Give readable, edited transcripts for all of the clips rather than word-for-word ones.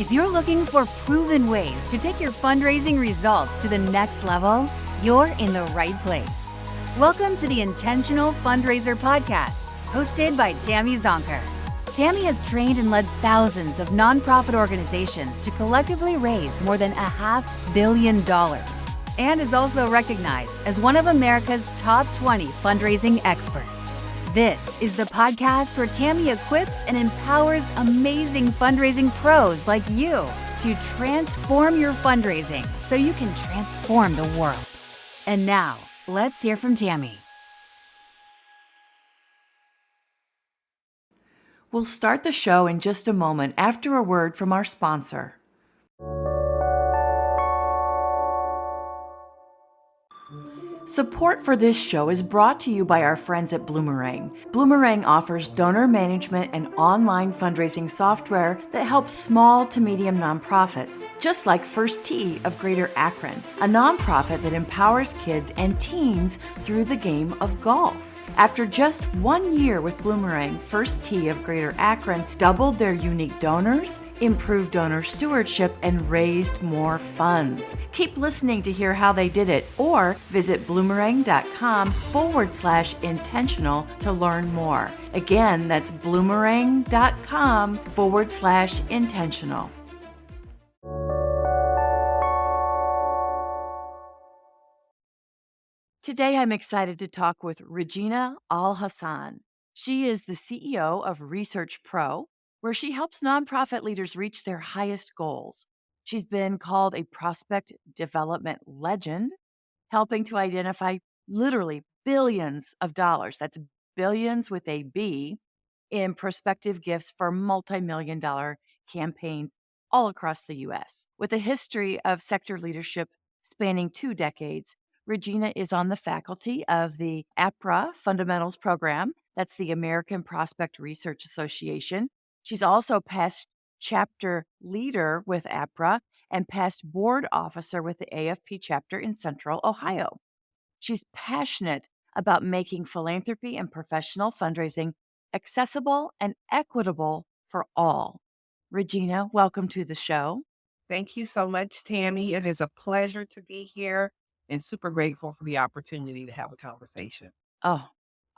If you're looking for proven ways to take your fundraising results to the next level, you're in the right place. Welcome to the Intentional Fundraiser podcast, hosted by Tammy Zonker. Tammy has trained and led thousands of nonprofit organizations to collectively raise more than $500 million and is also recognized as one of America's top 20 fundraising experts. This is the podcast where Tammy equips and empowers amazing fundraising pros like you to transform your fundraising so you can transform the world. And now, let's hear from Tammy. We'll start the show in just a moment after a word from our sponsor. Support for this show is brought to you by our friends at Bloomerang. Bloomerang offers donor management and online fundraising software that helps small to medium nonprofits, just like First Tee of Greater Akron, a nonprofit that empowers kids and teens through the game of golf. After just 1 year with Bloomerang, First Tee of Greater Akron doubled their unique donors, improved donor stewardship, and raised more funds. Keep listening to hear how they did it, or visit bloomerang.com/intentional to learn more. Again, that's bloomerang.com/intentional. Today, I'm excited to talk with Regina Alhassan. She is the CEO of ResearchPRO, where she helps nonprofit leaders reach their highest goals. She's been called a prospect development legend, helping to identify literally billions of dollars, that's billions with a B, in prospective gifts for multi-million-dollar campaigns all across the U.S. With a history of sector leadership spanning 2 decades, Regina is on the faculty of the APRA Fundamentals Program. That's the American Prospect Research Association. She's also past chapter leader with APRA and past board officer with the AFP chapter in Central Ohio. She's passionate about making philanthropy and professional fundraising accessible and equitable for all. Regina, welcome to the show. Thank you so much, Tammy. It is a pleasure to be here and super grateful for the opportunity to have a conversation. Oh,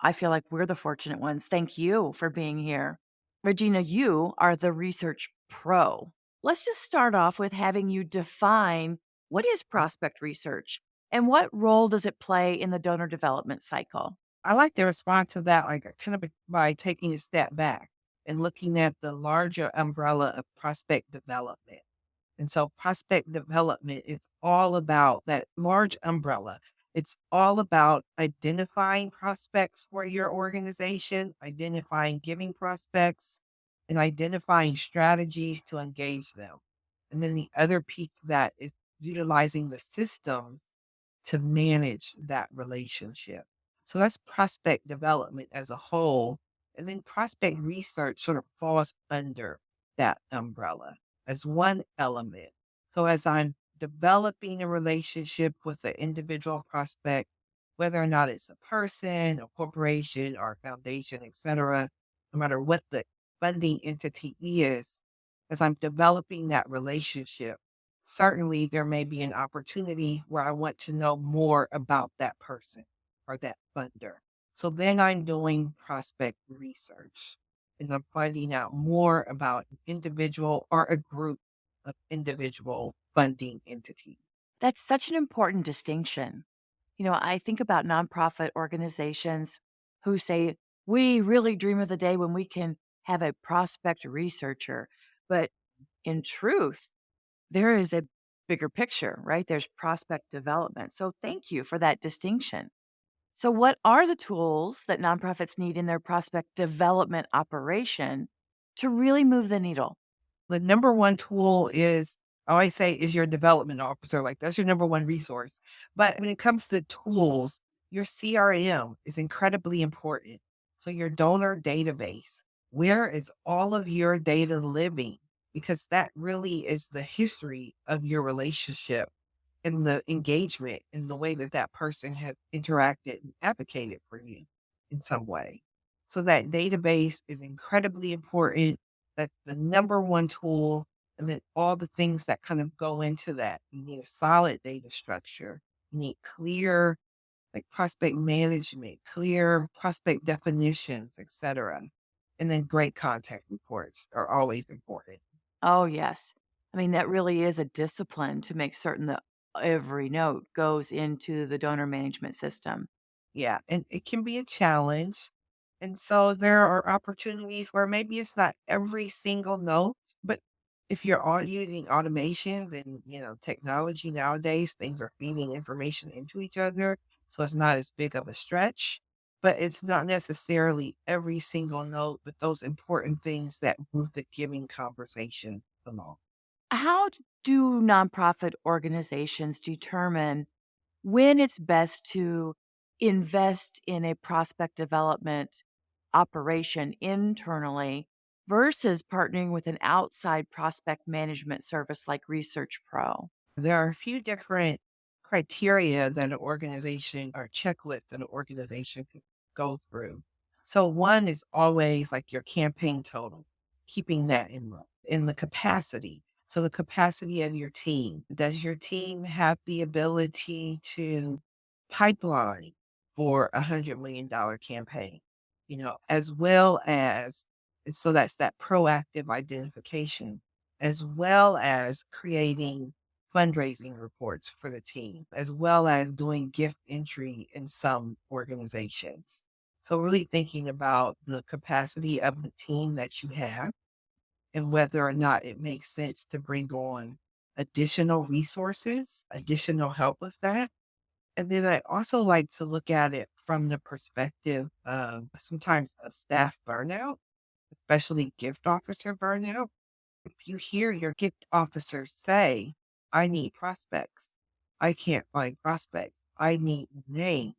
I feel like we're the fortunate ones. Thank you for being here. Regina, you are the research pro. Let's just start off with having you define what is prospect research and what role does it play in the donor development cycle? I like to respond to that kind of by taking a step back and looking at the larger umbrella of prospect development. And so prospect development is all about that large umbrella. It's all about identifying prospects for your organization, identifying giving prospects, and identifying strategies to engage them. And then the other piece of that is utilizing the systems to manage that relationship. So that's prospect development as a whole. And then prospect research sort of falls under that umbrella as one element. So as I'm developing a relationship with an individual prospect, whether or not it's a person, a corporation, or a foundation, et cetera, no matter what the funding entity is, as I'm developing that relationship, certainly there may be an opportunity where I want to know more about that person or that funder. So then I'm doing prospect research and I'm finding out more about an individual or a group of individual funding entities. That's such an important distinction. You know, I think about nonprofit organizations who say, we really dream of the day when we can have a prospect researcher. But in truth, there is a bigger picture, right? There's prospect development. So thank you for that distinction. So what are the tools that nonprofits need in their prospect development operation to really move the needle? The number one tool is, I always say, is your development officer. Like that's your number one resource. But when it comes to tools, your CRM is incredibly important. So your donor database, where is all of your data living? Because that really is the history of your relationship and the engagement and the way that that person has interacted and advocated for you in some way. So that database is incredibly important. That's the number one tool And then all the things that kind of go into that. You need a solid data structure. You need clear like prospect management, clear prospect definitions, etc. And then great contact reports are always important. Oh, yes. I mean, that really is a discipline to make certain that every note goes into the donor management system. Yeah, and it can be a challenge. And so there are opportunities where maybe it's not every single note, but if you're all using automation and technology nowadays, things are feeding information into each other. So it's not as big of a stretch, but it's not necessarily every single note, but those important things that move the giving conversation along. How do nonprofit organizations determine when it's best to invest in a prospect development operation internally versus partnering with an outside prospect management service like ResearchPRO? There are a few different criteria that an organization or checklist that an organization can go through. So one is always like your campaign total, keeping that in the capacity. So the capacity of your team. Does your team have the ability to pipeline for $100 million campaign? As well as so that's that proactive identification, as well as creating fundraising reports for the team, as well as doing gift entry in some organizations. So, really thinking about the capacity of the team that you have and whether or not it makes sense to bring on additional resources, additional help with that. And then I also like to look at it from the perspective of sometimes of staff burnout, especially gift officer burnout. If you hear your gift officer say, I need prospects, I can't find prospects, I need names,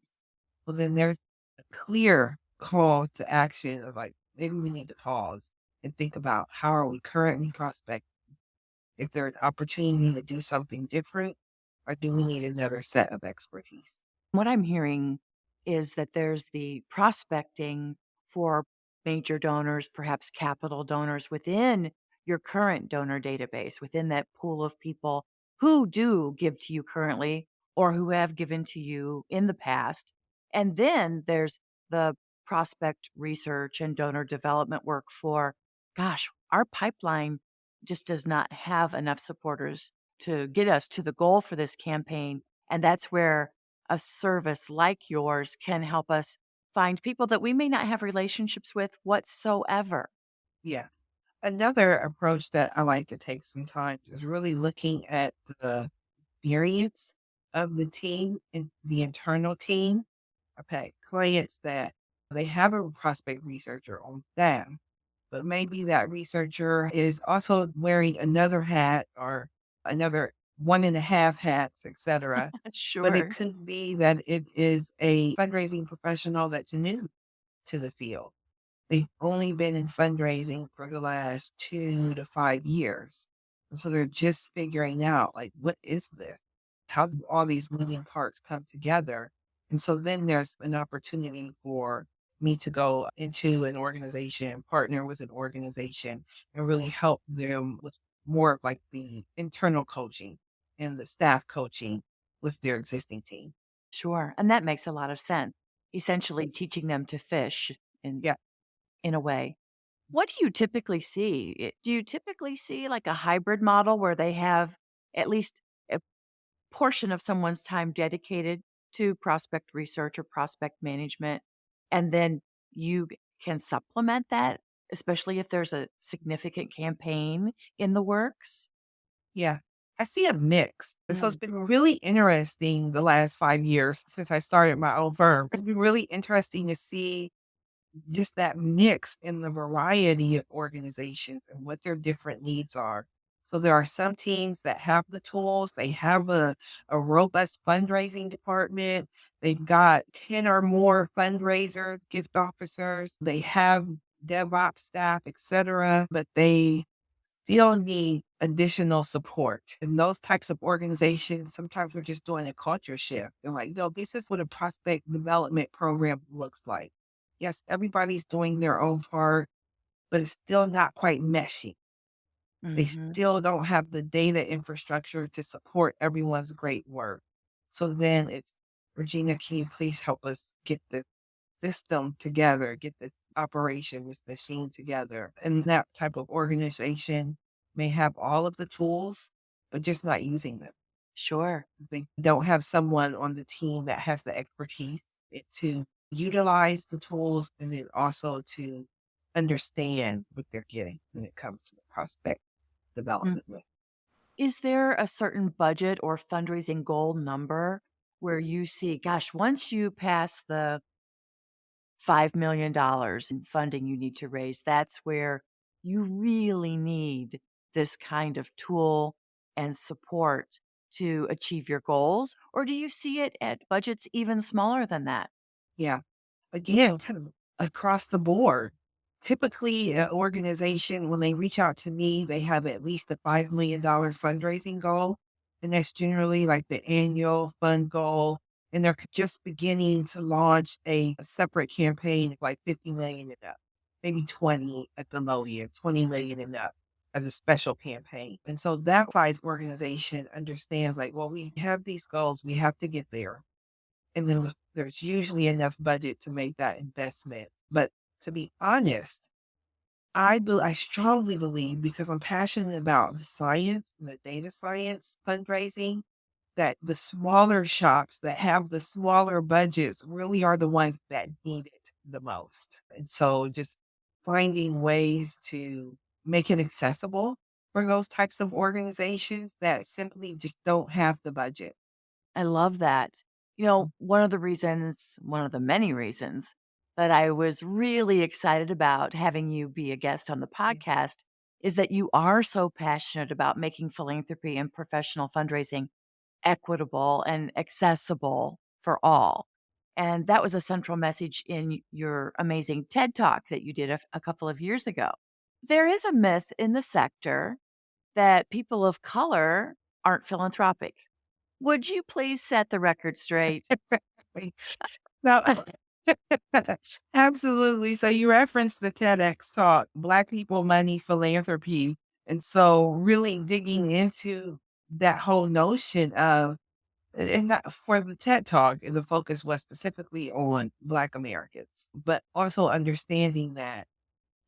well, then there's a clear call to action of like, maybe we need to pause and think about how are we currently prospecting? Is there an opportunity to do something different? Or do we need another set of expertise? What I'm hearing is that there's the prospecting for major donors, perhaps capital donors within your current donor database, within that pool of people who do give to you currently or who have given to you in the past. And then there's the prospect research and donor development work for, gosh, our pipeline just does not have enough supporters to get us to the goal for this campaign. And that's where a service like yours can help us find people that we may not have relationships with whatsoever. Yeah. Another approach that I like to take sometimes is really looking at the experience of the team and the internal team. I've had clients that they have a prospect researcher on staff, but maybe that researcher is also wearing another hat or another one and a half hats, etc. But it Sure. could be that it is a fundraising professional that's new to the field. They've only been in fundraising for the last 2 to 5 years. And so they're just figuring out, like, what is this? How do all these moving parts come together? And so then there's an opportunity for me to go into an organization, partner with an organization, and really help them with more of like the internal coaching and the staff coaching with their existing team. Sure. And that makes a lot of sense. Essentially teaching them to fish in Yeah. in a way. What do you typically see? Do you typically see like a hybrid model where they have at least a portion of someone's time dedicated to prospect research or prospect management, and then can supplement that, especially if there's a significant campaign in the works? Yeah. I see a mix. And so it's Mm. been really interesting the last 5 years since I started my own firm. It's been really interesting to see just that mix in the variety of organizations and what their different needs are. So there are some teams that have the tools, they have a robust fundraising department, they've got 10 or more fundraisers, gift officers, they have DevOps staff, etc., but they still need additional support. And those types of organizations, sometimes we're just doing a culture shift. They're like, no, this is what a prospect development program looks like. Yes, everybody's doing their own part, but it's still not quite meshing. They Hmm. still don't have the data infrastructure to support everyone's great work. So then it's, Regina, can you please help us get the system together, get this operation, this machine together? And that type of organization may have all of the tools, but just not using them. Sure. They don't have someone on the team that has the expertise to utilize the tools and then also to understand what they're getting when it comes to the prospect Mm. development. Is there a certain budget or fundraising goal number where you see, gosh, once you pass the $5 million in funding you need to raise, that's where you really need this kind of tool and support to achieve your goals? Or do you see it at budgets even smaller than that? Yeah. Again, kind of across the board. Typically, an organization, when they reach out to me, they have at least a $5 million fundraising goal. And that's generally like the annual fund goal. And they're just beginning to launch a separate campaign, like 50 million and up, maybe 20 at the low end, 20 million and up as a special campaign. And so that size organization understands like, well, we have these goals, we have to get there. And then there's usually enough budget to make that investment. But to be honest, I strongly believe, because I'm passionate about the science and the data science fundraising, that the smaller shops that have the smaller budgets really are the ones that need it the most. And so just finding ways to make it accessible for those types of organizations that simply just don't have the budget. I love that. One of the many reasons that I was really excited about having you be a guest on the podcast is that you are so passionate about making philanthropy and professional fundraising equitable and accessible for all. And that was a central message in your amazing TED Talk that you did a couple of years ago. There is a myth in the sector that people of color aren't philanthropic. Would you please set the record straight? Wait, no, absolutely. So you referenced the TEDx talk, Black People, Money, Philanthropy. And so really digging into that whole notion of, and not for the TED talk, the focus was specifically on Black Americans, but also understanding that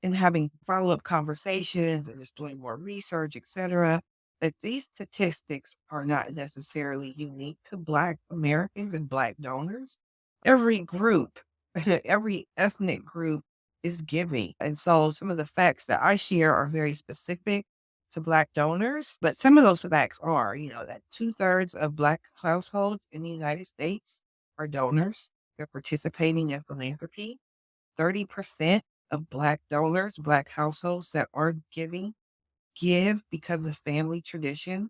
and having follow-up conversations and just doing more research, et cetera, that these statistics are not necessarily unique to Black Americans and Black donors. Every group, every ethnic group is giving. And so some of the facts that I share are very specific to Black donors, but some of those facts are, that 2/3 of Black households in the United States are donors. They're participating in philanthropy. 30% of Black donors, Black households that are giving, give because of family tradition.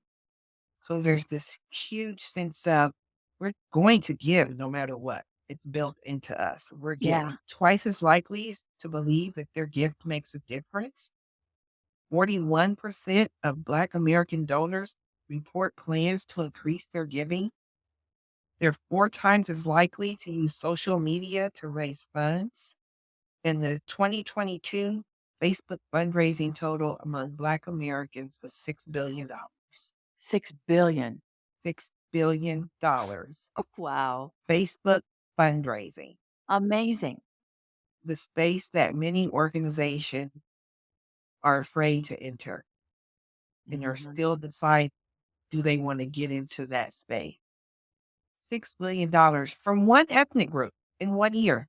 So there's this huge sense of we're going to give no matter what. It's built into us. We're Yeah. giving twice as likely to believe that their gift makes a difference. 41% of Black American donors report plans to increase their giving. They're 4 times as likely to use social media to raise funds. In the 2022 Facebook fundraising total among Black Americans was $6 billion. $6 billion. $6 billion. Wow. Facebook fundraising, Amazing. the space that many organizations are afraid to enter and are Mhm. still decide, do they want to get into that space? $6 billion from one ethnic group in 1 year.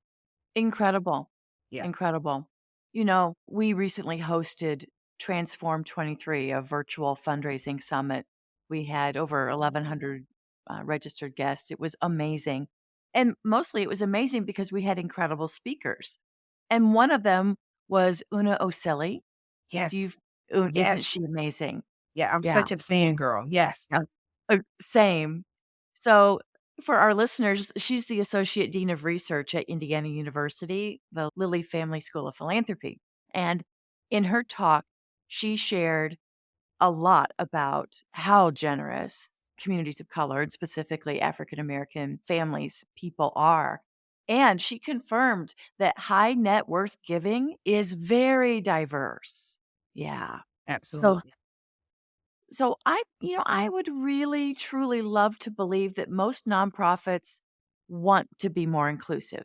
Incredible. Yeah. Incredible. We recently hosted Transform 23, a virtual fundraising summit. We had over 1,100 registered guests. It was amazing. And mostly it was amazing because we had incredible speakers. And one of them was Una Osili. Do you, Yes. isn't Yes. she amazing? Yeah. I'm Yeah. such a fangirl. Yes. Yeah. Same. So, for our listeners, she's the Associate Dean of Research at Indiana University, the Lilly Family School of Philanthropy. And in her talk, she shared a lot about how generous communities of color, and specifically African American families, people are. And she confirmed that high net worth giving is very diverse. Yeah. So Absolutely. So I would really truly love to believe that most nonprofits want to be more inclusive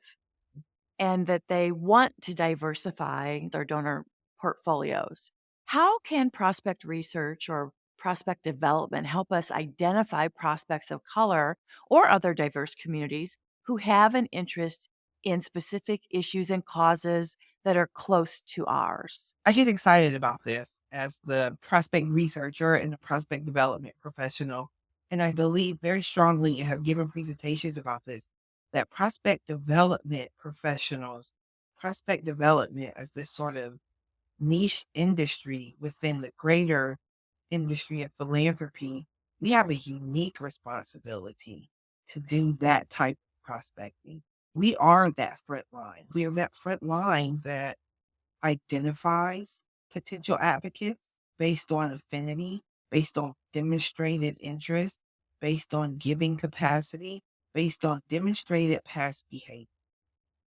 and that they want to diversify their donor portfolios. How can prospect research or prospect development help us identify prospects of color or other diverse communities who have an interest in specific issues and causes that are close to ours? I get excited about this as the prospect researcher and the prospect development professional. And I believe very strongly and have given presentations about this, that prospect development professionals, prospect development as this sort of niche industry within the greater industry of philanthropy, we have a unique responsibility to do that type of prospecting. We are that front line. We are that front line that identifies potential advocates based on affinity, based on demonstrated interest, based on giving capacity, based on demonstrated past behavior.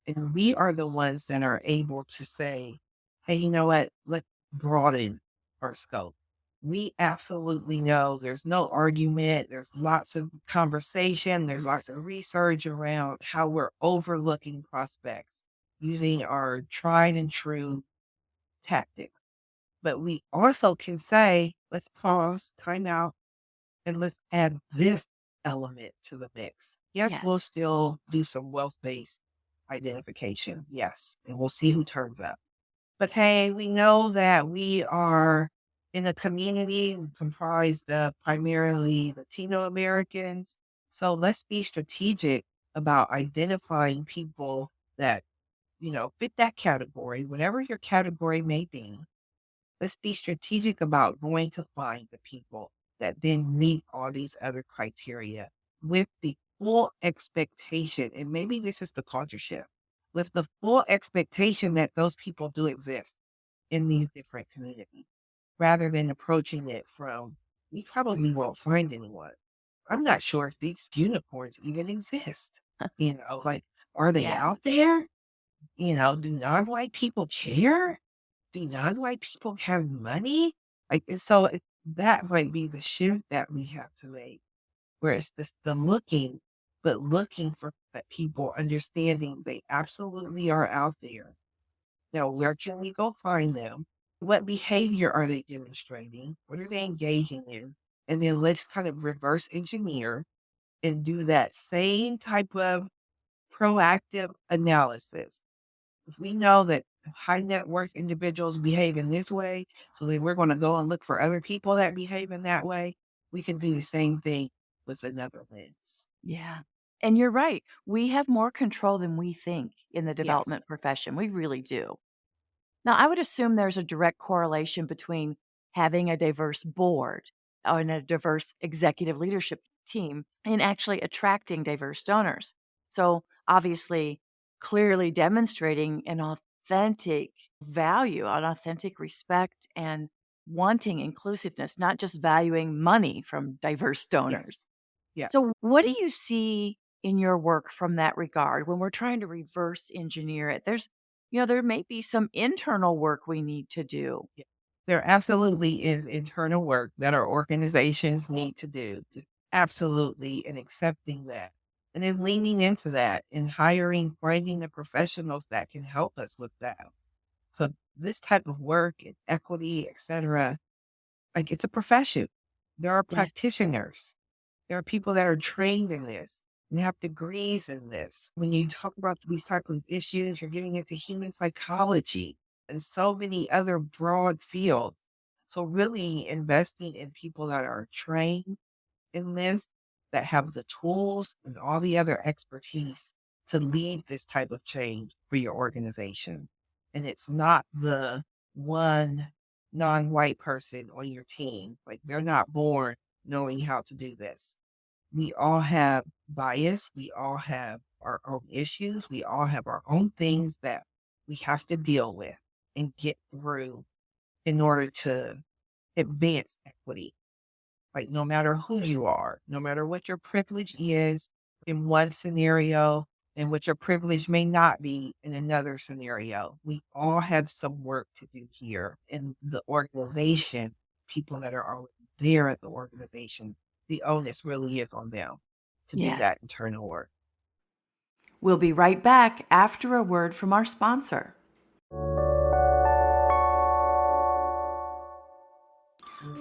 And we are the ones that are able to say, hey, you know what? Let's broaden our scope. We absolutely know there's no argument. There's lots of conversation. There's lots of research around how we're overlooking prospects using our tried and true tactics. But we also can say, let's pause, time out, and let's add this element to the mix. Yes, Yes. we'll still do some wealth based identification. Yes. And we'll see who turns up. But hey, we know that we are in a community comprised of primarily Latino Americans. So let's be strategic about identifying people that, fit that category, whatever your category may be. Let's be strategic about going to find the people that then meet all these other criteria with the full expectation. And maybe this is the culture shift, with the full expectation that those people do exist in these different communities, rather than approaching it from, we probably won't find anyone. I'm not sure if these unicorns even exist. Like, are they Yeah. out there? Do non-white people care? Do non-white people have money? Like, and so that might be the shift that we have to make, where it's the looking, but looking for that people understanding they absolutely are out there. Now, where can we go find them? What behavior are they demonstrating? What are they engaging in? And then let's kind of reverse engineer and do that same type of proactive analysis. If we know that high net worth individuals behave in this way, so then we're going to go and look for other people that behave in that way, we can do the same thing with another lens. Yeah. And you're right. We have more control than we think in the Yes. development profession. We really do. Now, I would assume there's a direct correlation between having a diverse board and a diverse executive leadership team and actually attracting diverse donors. So, obviously, clearly demonstrating an authentic value, an authentic respect, and wanting inclusiveness, not just valuing money from diverse Yes. donors. Yeah. So, what do you see in your work from that regard when we're trying to reverse engineer it? There may be some internal work we need to do. Yeah. There absolutely is internal work that our organizations need to do. Just absolutely. And accepting that. And then leaning into that and finding the professionals that can help us with that. So this type of work and equity, et cetera, like, it's a profession. There are Yeah. practitioners. There are people that are trained in this and have degrees in this. When you talk about these type of issues, you're getting into human psychology and so many other broad fields. So really investing in people that are trained in this, that have the tools and all the other expertise to lead this type of change for your organization. And it's not the one non-white person on your team. Like, they're not born knowing how to do this. We all have bias. We all have our own issues. We all have our own things that we have to deal with and get through in order to advance equity. Like, no matter who you are, no matter what your privilege is in one scenario and what your privilege may not be in another scenario, we all have some work to do here in the organization, people that are already there at the organization, the onus really is on them to do that Yes. internal work. We'll be right back after a word from our sponsor.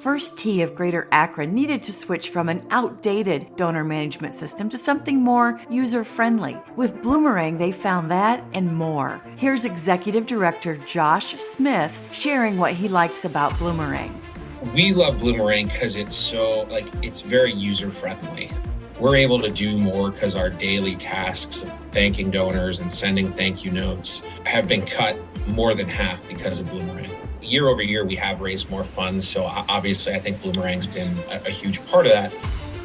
First Tee of Greater Akron needed to switch from an outdated donor management system to something more user-friendly. With Bloomerang, they found that and more. Here's Executive Director Josh Smith sharing what he likes about Bloomerang. We love Bloomerang because it's very user-friendly. We're able to do more because our daily tasks of thanking donors and sending thank you notes have been cut more than half because of Bloomerang. Year over year, we have raised more funds, so obviously I think Bloomerang's been a huge part of that.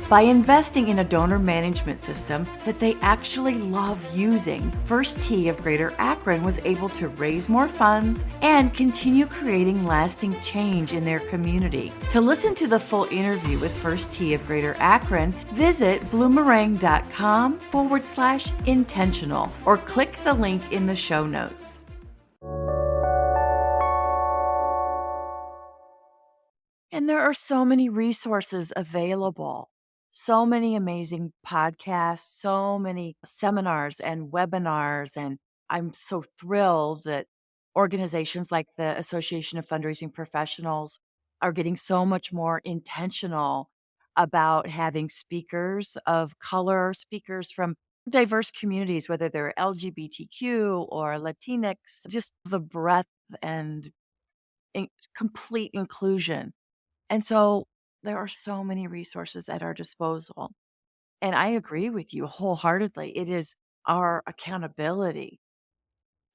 By investing in a donor management system that they actually love using, First Tee of Greater Akron was able to raise more funds and continue creating lasting change in their community. To listen to the full interview with First Tee of Greater Akron, visit bloomerang.com/intentional or click the link in the show notes. And there are so many resources available, so many amazing podcasts, so many seminars and webinars. And I'm so thrilled that organizations like the Association of Fundraising Professionals are getting so much more intentional about having speakers of color, speakers from diverse communities, whether they're LGBTQ or Latinx, just the breadth and complete inclusion. And so there are so many resources at our disposal. And I agree with you wholeheartedly. It is our accountability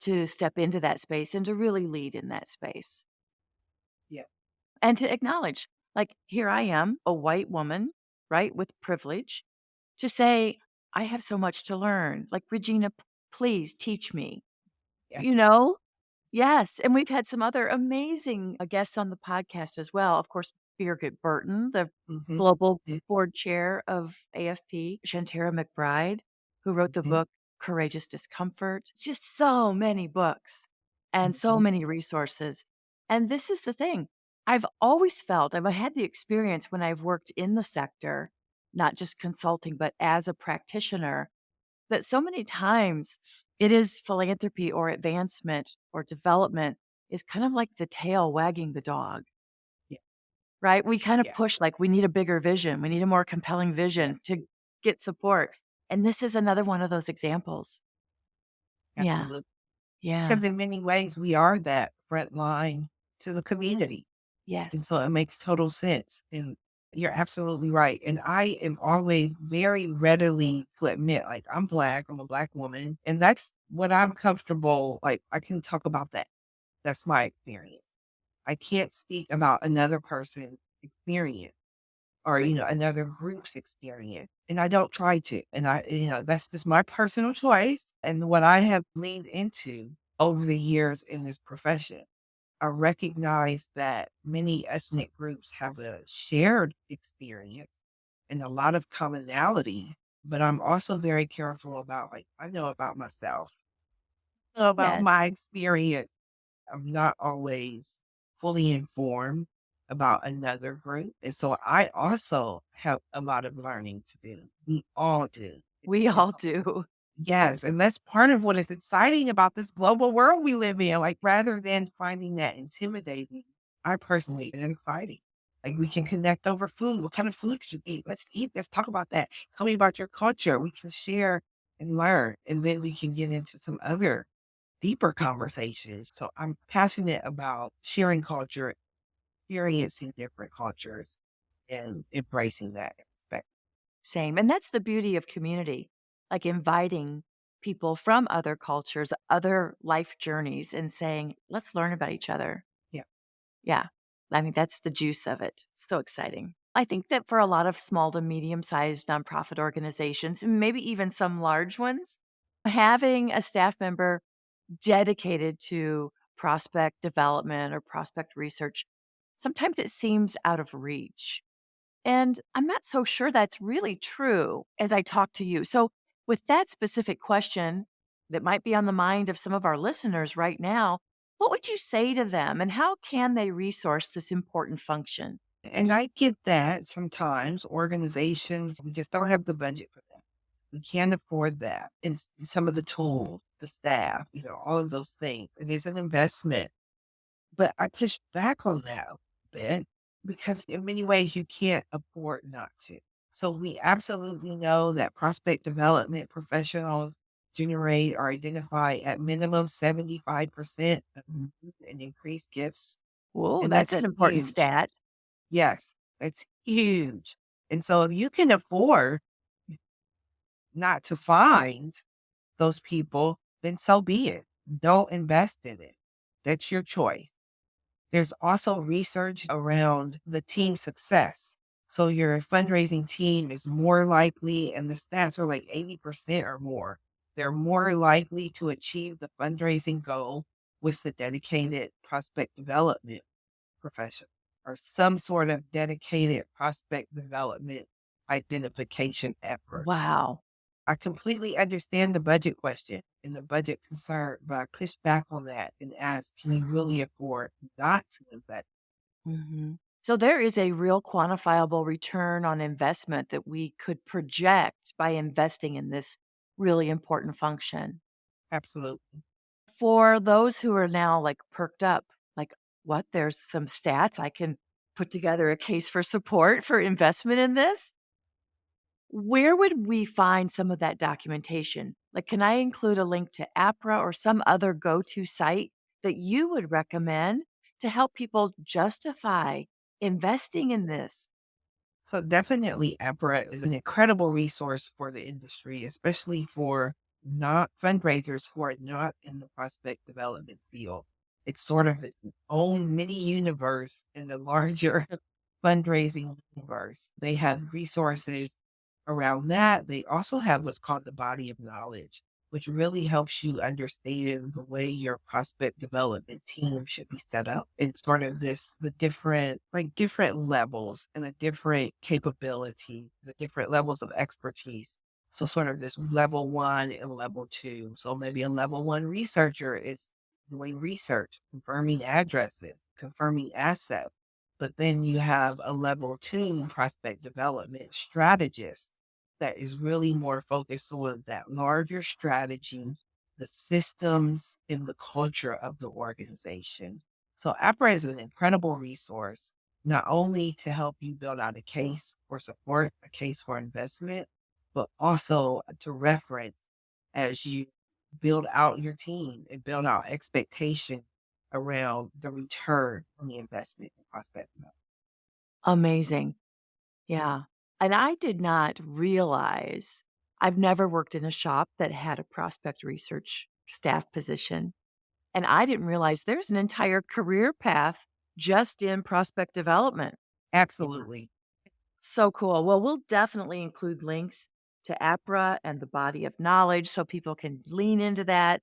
to step into that space and to really lead in that space. Yeah. And to acknowledge, like, here I am, a white woman, right, with privilege, to say, I have so much to learn. Like, Regina, please teach me. Yeah. You know? Yes. And we've had some other amazing guests on the podcast as well. Of course, Birgit Burton, the Mm-hmm. global Mm-hmm. board chair of AFP, Shantara McBride, who wrote the book Courageous Discomfort. Just so many books and so many resources. And this is the thing. I've always felt, I've had the experience when I've worked in the sector, not just consulting, but as a practitioner, that so many times it is philanthropy or advancement or development is kind of like the tail wagging the dog. Yeah. Right? We kind of Yeah. push like we need a bigger vision. We need a more compelling vision to get support. And this is another one of those examples. Absolutely. Yeah. Because in many ways, we are that front line to the community. And Yes. so it makes total sense. And you're absolutely right. And I am always very readily to admit, like, I'm Black, I'm a Black woman, and that's what I'm comfortable. Like, I can talk about that. That's my experience. I can't speak about another person's experience or, another group's experience. And I don't try to. And that's just my personal choice and what I have leaned into over the years in this profession. I recognize that many ethnic groups have a shared experience and a lot of commonalities, but I'm also very careful about, like, I know about myself, I know about Yes. my experience. I'm not always fully informed about another group. And so I also have a lot of learning to do. We all do. We all do. Yes, and that's part of what is exciting about this global world we live in. Like, rather than finding that intimidating, I personally find it exciting. Like, we can connect over food. What kind of food should you eat? Let's eat. Let's talk about that. Tell me about your culture. We can share and learn, and then we can get into some other deeper conversations. So I'm passionate about sharing culture, experiencing different cultures, and embracing that aspect. Same. And that's the beauty of community, like inviting people from other cultures, other life journeys, and saying, let's learn about each other. Yeah. Yeah. I mean, that's the juice of it. So exciting. I think that for a lot of small to medium sized nonprofit organizations, and maybe even some large ones, having a staff member dedicated to prospect development or prospect research, sometimes it seems out of reach. And I'm not so sure that's really true as I talk to you. So, with that specific question that might be on the mind of some of our listeners right now, what would you say to them and how can they resource this important function? And I get that sometimes organizations, we just don't have the budget for that. We can't afford that. And some of the tools, the staff, all of those things. It is an investment. But I push back on that a bit because in many ways you can't afford not to. So we absolutely know that prospect development professionals generate or identify at minimum 75% of new and increased gifts. Whoa, And that's that's an important huge. stat. Yes, that's huge. And so if you can afford not to find those people, then so be it. Don't invest in it. That's your choice. There's also research around the team success. So your fundraising team is more likely, and the stats are like 80% or more. They're more likely to achieve the fundraising goal with the dedicated prospect development profession or some sort of dedicated prospect development identification effort. Wow. I completely understand the budget question and the budget concern, but I push back on that and ask, can you really afford not to invest? So there is a real quantifiable return on investment that we could project by investing in this really important function. Absolutely. For those who are now like perked up, like, what? There's some stats. I can put together a case for support for investment in this. Where would we find some of that documentation? Like, can I include a link to APRA or some other go to site that you would recommend to help people justify investing in this? So definitely APRA is an incredible resource for the industry, especially for not fundraisers who are not in the prospect development field. It's sort of its own mini universe in the larger fundraising universe. They have resources around that. They also have what's called the body of knowledge, which really helps you understand the way your prospect development team should be set up and sort of the different levels and the different capabilities, the different levels of expertise. So sort of this level one and level two. So maybe a level one researcher is doing research, confirming addresses, confirming assets. But then you have a level two prospect development strategist that is really more focused on that larger strategy, the systems, and the culture of the organization. So APRA is an incredible resource, not only to help you build out a case for support, a case for investment, but also to reference as you build out your team and build out expectation around the return on the investment in prospect. Amazing. Yeah. And I did not realize I've never worked in a shop that had a prospect research staff position. And I didn't realize there's an entire career path just in prospect development. Absolutely. So cool. Well, we'll definitely include links to APRA and the body of knowledge so people can lean into that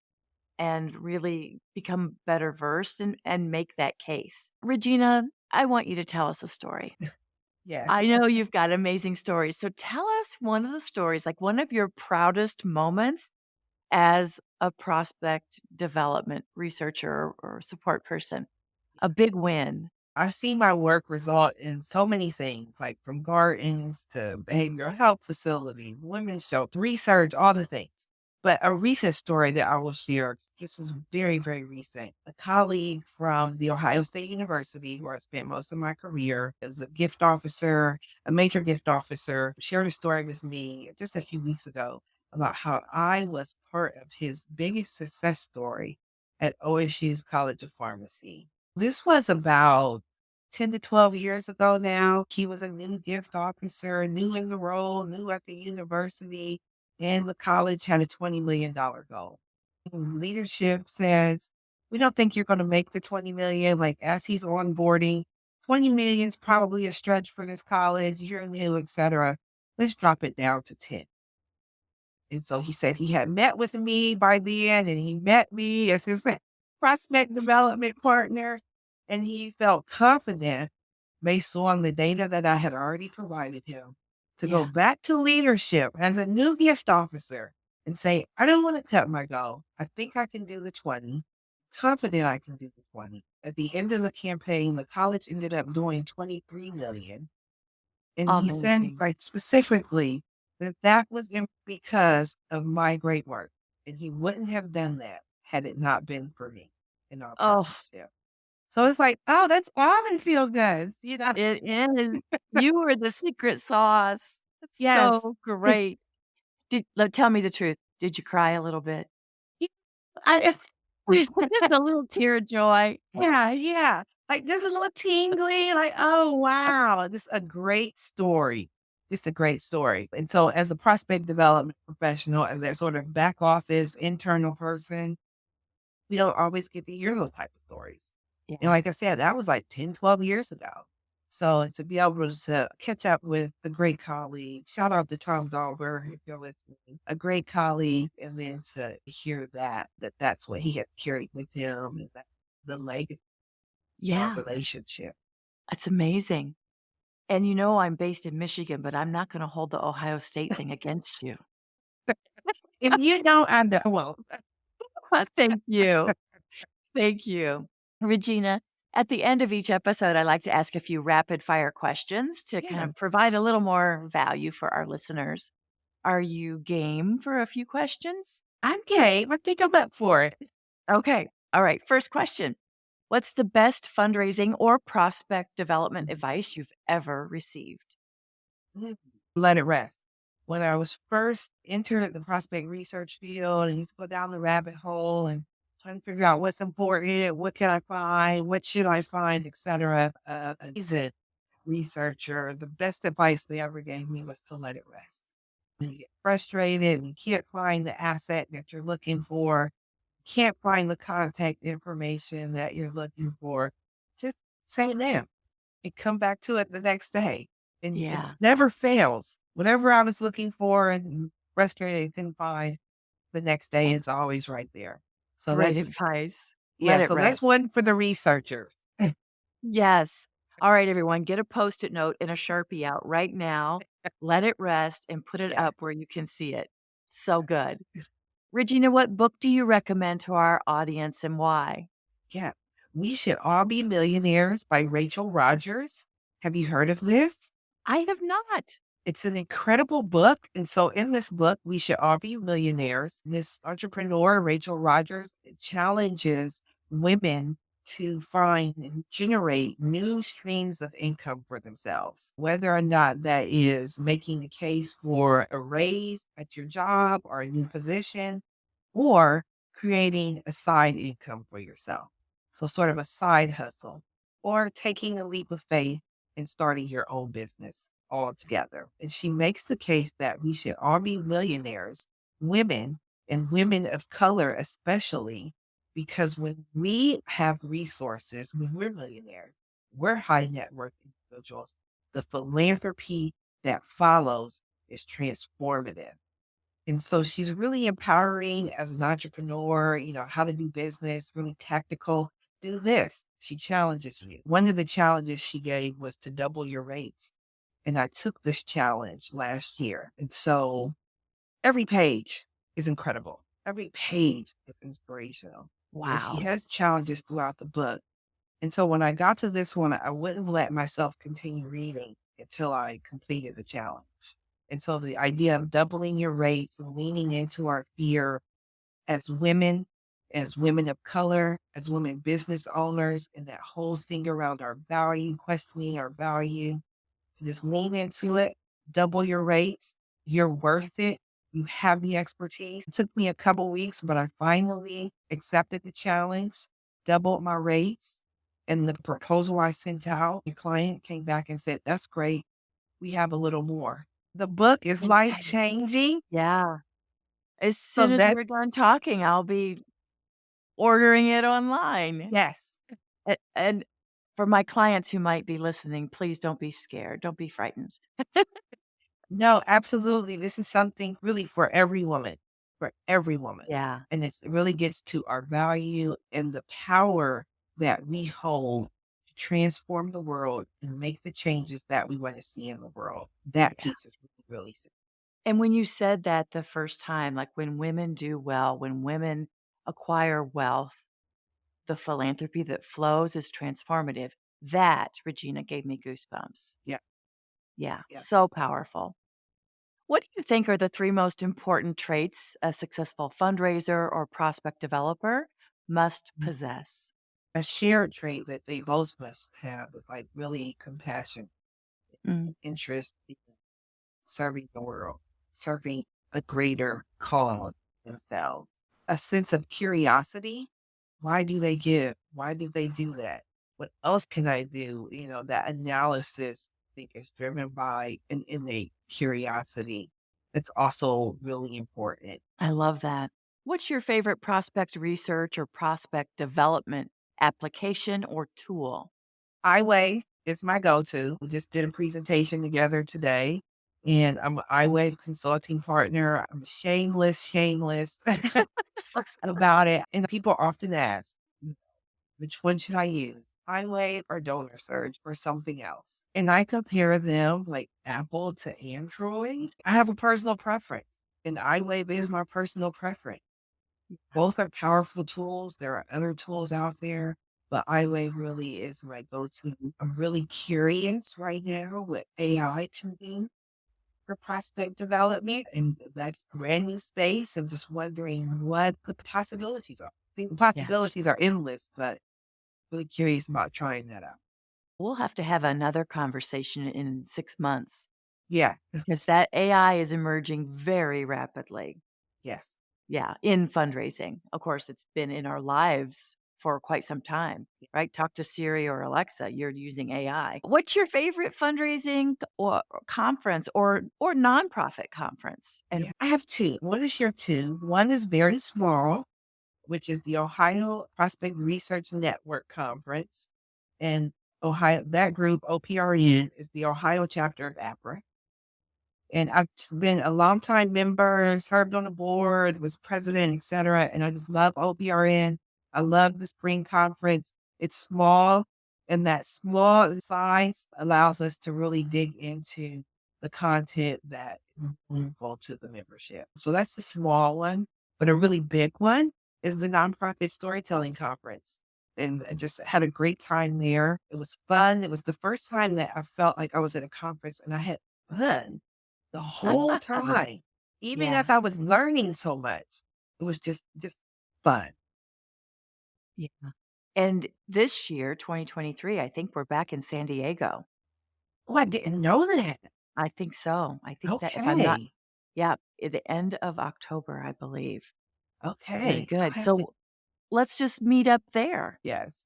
and really become better versed and make that case. Regina, I want you to tell us a story. Yes. I know you've got amazing stories. So tell us one of the stories, like one of your proudest moments as a prospect development researcher or support person, a big win. I've seen my work result in so many things, like from gardens to behavioral health facilities, women's shelter, research, all the things. But a recent story that I will share, this is very, very recent. A colleague from the Ohio State University, where I spent most of my career as a gift officer, a major gift officer, shared a story with me just a few weeks ago about how I was part of his biggest success story at OSU's College of Pharmacy. This was about 10 to 12 years ago now. He was a new gift officer, new in the role, new at the university, and the college had a $20 million goal. Leadership says, we don't think you're going to make the 20 million. Like as he's onboarding, 20 million is probably a stretch for this college. You're new, etc. Let's drop it down to 10. And so he said he had met with me by then and he met me as his prospect development partner. And he felt confident based on the data that I had already provided him to go Yeah. back to leadership as a new gift officer and say, I don't want to cut my goal. I think I can do the 20. confident I can do the 20. At the end of the campaign, the college ended up doing 23 million. And he said, Amazing. like, specifically that that was because of my great work. And he wouldn't have done that had it not been for me in our Oh, partnership. So it's like, oh, that's all that feel good. it is. You were the secret sauce. That's Yes. so great. Tell me the truth. Did you cry a little bit? I, Just a little tear of joy. yeah, yeah. Like just a little tingly, like, oh wow, this is a great story. Just a great story. And so as a prospect development professional, as that sort of back office internal person, we don't always get to hear those type of stories. And Yeah. like I said, that was like 10, 12 years ago. So to be able to catch up with a great colleague, shout out to Tom Dahlberg if you're listening, a great colleague, and then to hear that's what he has carried with him and that the legacy of our Yeah. relationship. That's amazing. And I'm based in Michigan, but I'm not going to hold the Ohio State thing against you. If you don't, I know. Well, Thank you. Thank you. Regina, at the end of each episode, I like to ask a few rapid fire questions to kind yeah, of provide a little more value for our listeners. Are you game for a few questions? I'm game. I think I'm up for it. Okay. All right. First question. What's the best fundraising or prospect development advice you've ever received? Mm. Let it rest. When I was first entered the prospect research field and used to go down the rabbit hole and trying to figure out what's important, what can I find, what should I find, etc. A seasoned researcher, the best advice they ever gave me was to let it rest. When you get frustrated and you can't find the asset that you're looking for, can't find the contact information that you're looking for, just say no and come back to it the next day. And it Yeah. never fails. Whatever I was looking for and frustrated couldn't find, the next day it's always right there. So Great that's advice. Let yeah, it so that's rest. one for the researchers. Yes. All right, everyone, get a Post-it note and a Sharpie out right now. Let it rest and put it Yeah. up where you can see it. So good. Regina, what book do you recommend to our audience and why? Yeah. We Should All Be Millionaires by Rachel Rogers. Have you heard of this? I have not. It's an incredible book. And so in this book, We Should All Be Millionaires, this entrepreneur, Rachel Rogers, challenges women to find and generate new streams of income for themselves, whether or not that is making a case for a raise at your job or a new position or creating a side income for yourself. So sort of a side hustle or taking a leap of faith and starting your own business altogether. And she makes the case that we should all be millionaires, women and women of color, especially because when we have resources, when we're millionaires, we're high net worth individuals. The philanthropy that follows is transformative. And so she's really empowering as an entrepreneur, how to do business, really tactical. Do this. She challenges you. One of the challenges she gave was to double your rates. And I took this challenge last year. And so every page is incredible. Every page is inspirational. And she Wow. has challenges throughout the book. And so when I got to this one, I wouldn't let myself continue reading until I completed the challenge. And so the idea of doubling your rates and leaning into our fear as women of color, as women business owners, and that whole thing around our value, questioning our value, just lean into it, double your rates. You're worth it. You have the expertise. It took me a couple weeks, but I finally accepted the challenge, doubled my rates. And the proposal I sent out, the client came back and said, "That's great. We have a little more." The book is life Fantastic. changing. Yeah. As So soon as we're that's, done talking, I'll be ordering it online. yes. And for my clients who might be listening, please don't be scared. Don't be frightened. No, absolutely. This is something really for every woman, for every woman. Yeah. And it really gets to our value and the power that we hold to transform the world and make the changes that we want to see in the world. That Yeah. piece is really, really simple. And when you said that the first time, like when women do well, when women acquire wealth, the philanthropy that flows is transformative. That, Regina, gave me goosebumps. Yeah. Yeah, Yeah. so powerful. What do you think are the three most important traits a successful fundraiser or prospect developer must possess? A shared trait that they both must have is like really compassion, Mm, interest in serving the world, serving a greater cause themselves, a sense of curiosity. Why do they give? Why do they do that? What else can I do? That analysis, I think, is driven by an innate curiosity. It's also really important. I love that. What's your favorite prospect research or prospect development application or tool? iWay is my go-to. We just did a presentation together today, and I'm an iWay consulting partner. I'm shameless about it. And people often ask, which one should I use? iWay or Donor Surge or something else? And I compare them like Apple to Android. I have a personal preference, and iWay is my personal preference. Both are powerful tools. There are other tools out there, but iWay really is my go-to. I'm really curious right now what AI can do for prospect development, and that's a brand new space. I'm just wondering what the possibilities are. I think the Yeah. possibilities are endless, but really curious about trying that out. We'll have to have another conversation in 6 months Yeah. because that AI is emerging very rapidly. Yes. Yeah, in fundraising. Of course, it's been in our lives for quite some time, right? Talk to Siri or Alexa, you're using AI. What's your favorite fundraising or conference or nonprofit conference? And Yeah. I have two. One is your two. One is very small, which is the Ohio Prospect Research Network Conference. And Ohio, that group, OPRN, is the Ohio chapter of APRA. And I've just been a longtime member, served on the board, was president, et cetera. And I just love OPRN. I love the spring conference. It's small, and that small size allows us to really dig into the content that is meaningful to the membership. So that's the small one. But a really big one is the Nonprofit Storytelling Conference. And I just had a great time there. It was fun. It was the first time that I felt like I was at a conference and I had fun the whole time, even yeah, as I was learning so much. It was just fun. yeah. And this year, 2023, I think we're back in San Diego. Oh, I didn't know that. I think so. I think that if I'm not, Okay. yeah, at the end of October, I believe. Very Okay. I'll good. have to, So let's just meet up there. yes.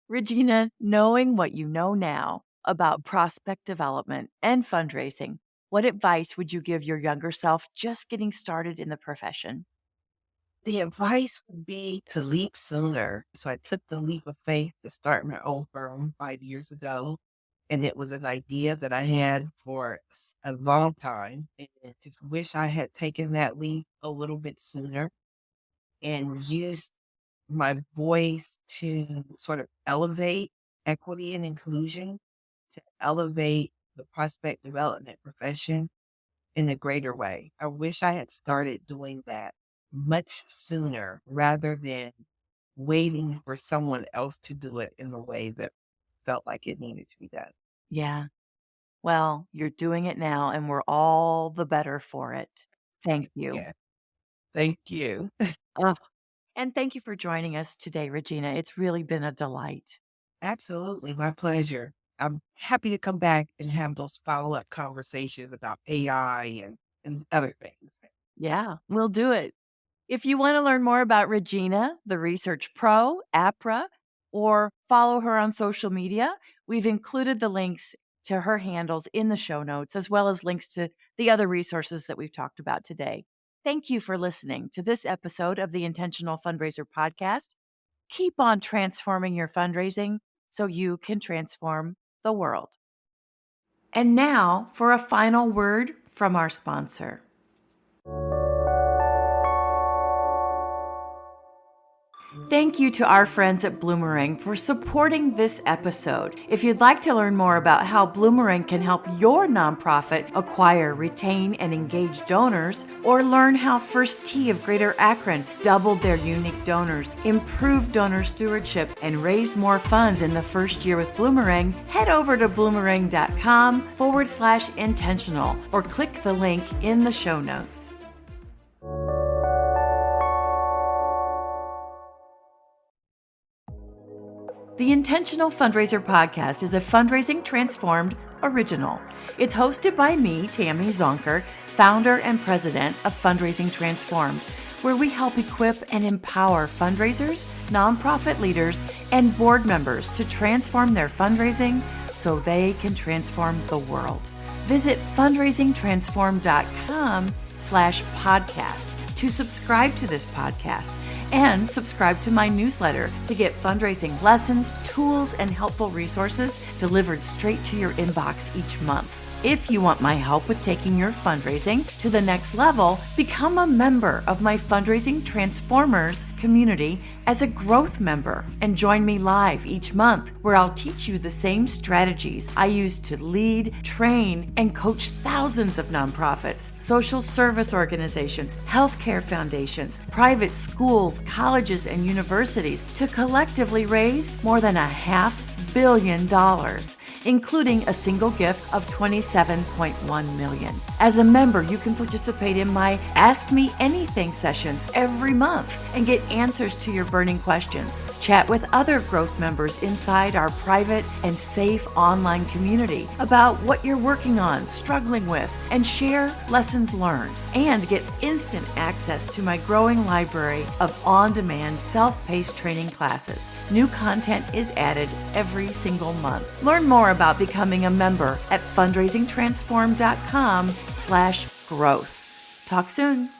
Regina, knowing what you know now about prospect development and fundraising, what advice would you give your younger self just getting started in the profession? The advice would be to leap sooner. So I took the leap of faith to start my own firm 5 years ago. And it was an idea that I had for a long time. And I just wish I had taken that leap a little bit sooner and used my voice to sort of elevate equity and inclusion, to elevate the prospect development profession in a greater way. I wish I had started doing that much sooner rather than waiting for someone else to do it in the way that felt like it needed to be done. Yeah. Well, you're doing it now, and we're all the better for it. Thank you. Yeah. Thank you. Ugh. And thank you for joining us today, Regina. It's really been a delight. Absolutely. My pleasure. I'm happy to come back and have those follow-up conversations about AI and other things. Yeah, we'll do it. If you want to learn more about Regina, the Research Pro, APRA, or follow her on social media, we've included the links to her handles in the show notes, as well as links to the other resources that we've talked about today. Thank you for listening to this episode of the Intentional Fundraiser podcast. Keep on transforming your fundraising so you can transform the world. And now for a final word from our sponsor. Thank you to our friends at Bloomerang for supporting this episode. If you'd like to learn more about how Bloomerang can help your nonprofit acquire, retain, and engage donors, or learn how First Tee of Greater Akron doubled their unique donors, improved donor stewardship, and raised more funds in the first year with Bloomerang, head over to bloomerang.com/intentional or click the link in the show notes. The Intentional Fundraiser podcast is a Fundraising Transformed original. It's hosted by me, Tammy Zonker, founder and president of Fundraising Transformed, where we help equip and empower fundraisers, nonprofit leaders, and board members to transform their fundraising so they can transform the world. Visit fundraisingtransformed.com/podcast to subscribe to this podcast and subscribe to my newsletter to get fundraising lessons, tools, and helpful resources delivered straight to your inbox each month. If you want my help with taking your fundraising to the next level, become a member of my Fundraising Transformers community as a growth member and join me live each month where I'll teach you the same strategies I use to lead, train, and coach thousands of nonprofits, social service organizations, healthcare foundations, private schools, colleges, and universities to collectively raise more than $500 million, including a single gift of $27.1 million. As a member, you can participate in my Ask Me Anything sessions every month and get answers to your burning questions. Chat with other growth members inside our private and safe online community about what you're working on, struggling with, and share lessons learned. And get instant access to my growing library of on-demand self-paced training classes. New content is added every single month. Learn more about becoming a member at fundraisingtransform.com/growth. Talk soon.